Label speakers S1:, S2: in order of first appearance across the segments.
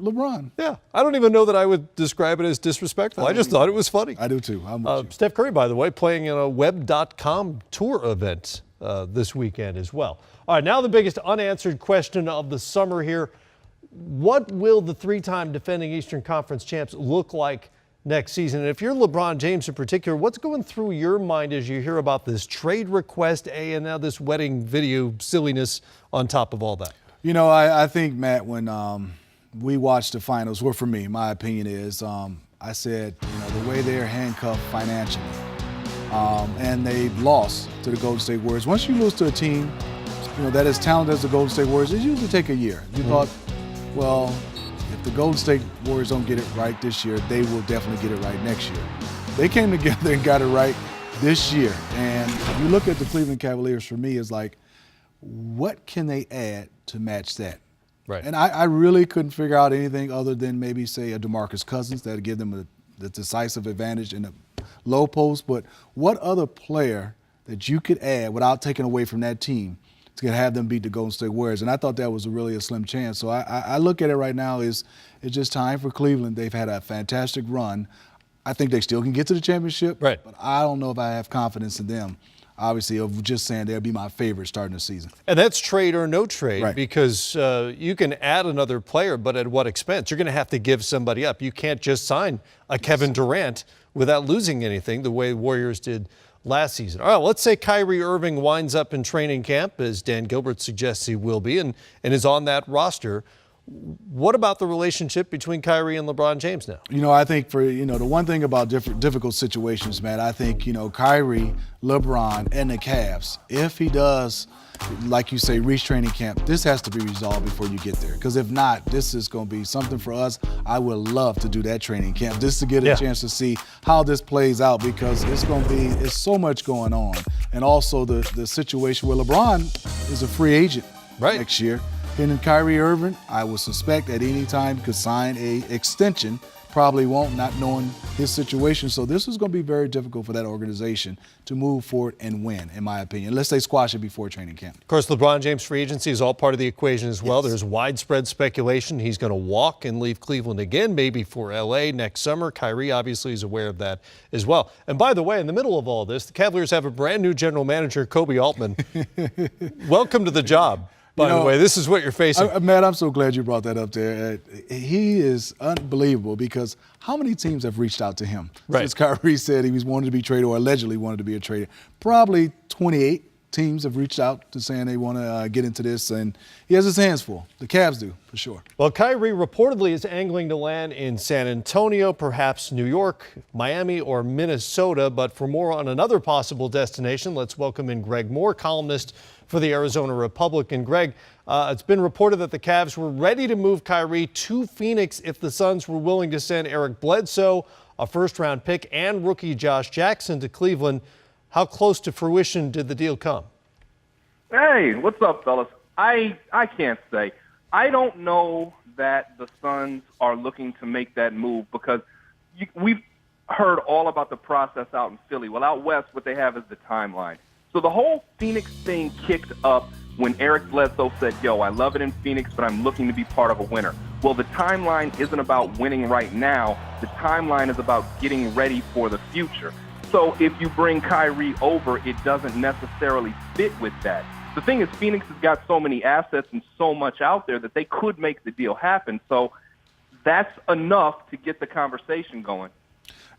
S1: LeBron.
S2: Yeah, I don't even know that I would describe it as disrespectful. I just thought it was funny.
S1: I do too. I'm with you.
S2: Steph Curry, by the way, playing in a Web.com tour event this weekend as well. All right, now the biggest unanswered question of the summer here. What will the three-time defending Eastern Conference champs look like next season? And if you're LeBron James in particular, what's going through your mind as you hear about this trade request, and now this wedding video silliness on top of all that?
S1: You know, I think, Matt, when we watched the finals, well, for me, my opinion is, I said, you know, the way they're handcuffed financially, and they lost to the Golden State Warriors. Once you lose to a team, you know, that is talented as the Golden State Warriors, it usually take a year. You thought, well, if the Golden State Warriors don't get it right this year, they will definitely get it right next year. They came together and got it right this year. And if you look at the Cleveland Cavaliers, for me, it's like, what can they add to match that?
S2: Right.
S1: And I really couldn't figure out anything other than maybe, say, a DeMarcus Cousins that would give them the decisive advantage in the low post. But what other player that you could add without taking away from that team to have them beat the Golden State Warriors? And I thought that was really a slim chance. So I look at it right now as it's just time for Cleveland. They've had a fantastic run. I think they still can get to the championship,
S2: right,
S1: but I don't know if I have confidence in them, obviously, of just saying they'll be my favorite starting the season.
S2: And that's trade or no trade,
S1: right,
S2: because you can add another player, but at what expense? You're going to have to give somebody up. You can't just sign a Kevin Durant without losing anything the way Warriors did last season. All right, let's say Kyrie Irving winds up in training camp, as Dan Gilbert suggests he will be, and is on that roster. What about the relationship between Kyrie and LeBron James now?
S1: You know, I think the one thing about difficult situations, Matt, I think, Kyrie, LeBron, and the Cavs, if he does, like you say, reach training camp, this has to be resolved before you get there. Because if not, this is going to be something for us. I would love to do that training camp just to get a chance to see how this plays out, because it's so much going on. And also the situation where LeBron is a free agent next year. And then Kyrie Irving, I would suspect at any time could sign a extension, probably won't, not knowing his situation. So this is going to be very difficult for that organization to move forward and win, in my opinion, unless they squash it before training camp.
S2: Of course, LeBron James' free agency is all part of the equation as well. There's widespread speculation he's going to walk and leave Cleveland again, maybe for L.A. next summer. Kyrie obviously is aware of that as well. And by the way, in the middle of all this, the Cavaliers have a brand new general manager, Kobe Altman. Welcome to the job. By the way, this is what you're facing.
S1: Matt, I'm so glad you brought that up there. He is unbelievable, because how many teams have reached out to him since Kyrie said he was wanted to be traded, or allegedly wanted to be a trader? Probably 28 teams have reached out to saying they want to get into this, and he has his hands full. The Cavs do, for sure.
S2: Well, Kyrie reportedly is angling to land in San Antonio, perhaps New York, Miami, or Minnesota. But for more on another possible destination, let's welcome in Greg Moore, columnist for the Arizona Republican. Greg, it's been reported that the Cavs were ready to move Kyrie to Phoenix if the Suns were willing to send Eric Bledsoe, a first-round pick, and rookie Josh Jackson to Cleveland. How close to fruition did the deal come?
S3: Hey, what's up, fellas? I can't say. I don't know that the Suns are looking to make that move, because we've heard all about the process out in Philly. Well, out west, what they have is the timeline. So the whole Phoenix thing kicked up when Eric Bledsoe said, yo, I love it in Phoenix, but I'm looking to be part of a winner. Well, the timeline isn't about winning right now. The timeline is about getting ready for the future. So if you bring Kyrie over, it doesn't necessarily fit with that. The thing is, Phoenix has got so many assets and so much out there that they could make the deal happen. So that's enough to get the conversation going.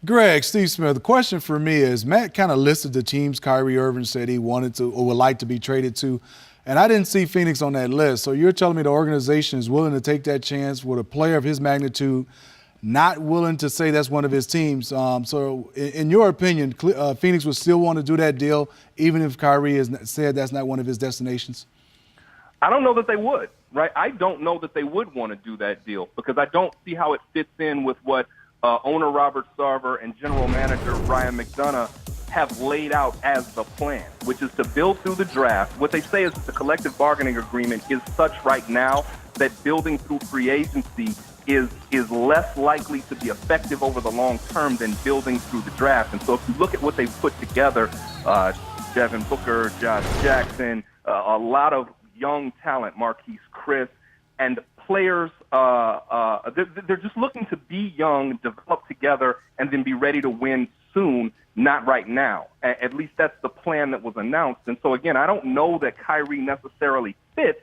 S1: Greg, Steve Smith, the question for me is, Matt kind of listed the teams Kyrie Irving said he wanted to or would like to be traded to, and I didn't see Phoenix on that list. So you're telling me the organization is willing to take that chance with a player of his magnitude, not willing to say that's one of his teams. So in your opinion, Phoenix would still want to do that deal even if Kyrie has said that's not one of his destinations?
S3: I don't know that they would, right? I don't know that they would want to do that deal, because I don't see how it fits in with what owner Robert Sarver and general manager Ryan McDonough have laid out as the plan, which is to build through the draft. What they say is that the collective bargaining agreement is such right now that building through free agency is less likely to be effective over the long term than building through the draft. And so if you look at what they've put together, Devin Booker, Josh Jackson, a lot of young talent, Marquise Chris, and players, they're just looking to be young, develop together, and then be ready to win soon, not right now. At least that's the plan that was announced. And so, again, I don't know that Kyrie necessarily fits.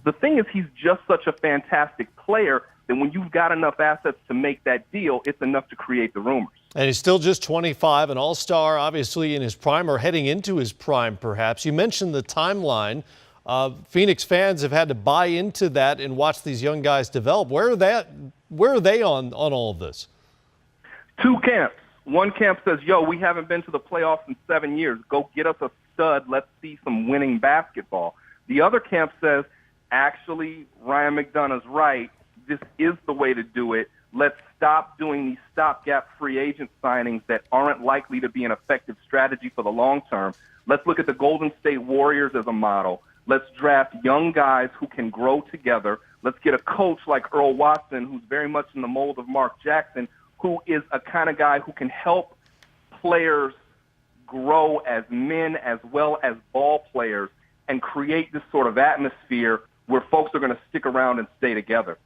S3: The thing is, he's just such a fantastic player that when you've got enough assets to make that deal, it's enough to create the rumors.
S2: And he's still just 25, an all-star, obviously in his prime or heading into his prime, perhaps. You mentioned the timeline. Phoenix fans have had to buy into that and watch these young guys develop. Where are they on all of this?
S3: Two camps. One camp says, yo, we haven't been to the playoffs in 7 years. Go get us a stud. Let's see some winning basketball. The other camp says, actually, Ryan McDonough's right. This is the way to do it. Let's stop doing these stopgap free agent signings that aren't likely to be an effective strategy for the long term. Let's look at the Golden State Warriors as a model. Let's draft young guys who can grow together. Let's get a coach like Earl Watson, who's very much in the mold of Mark Jackson, who is a kind of guy who can help players grow as men as well as ball players and create this sort of atmosphere where folks are going to stick around and stay together.